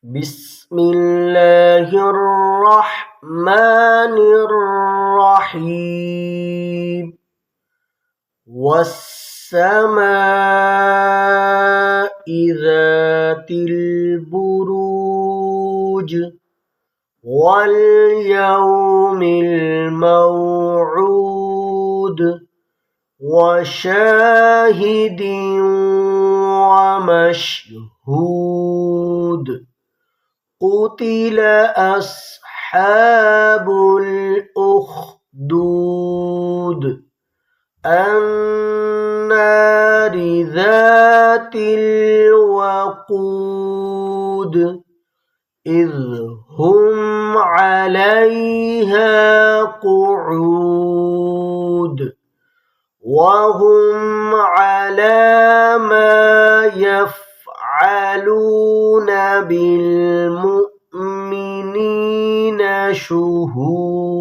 بسم الله الرحمن الرحيم والسماء ذات البروج واليوم الموعود وشاهد ومشهود قتل أصحاب الأخدود النار ذات الوقود إذ هم عليها قعود وهم على ما يفعلون بالمؤمنين شهود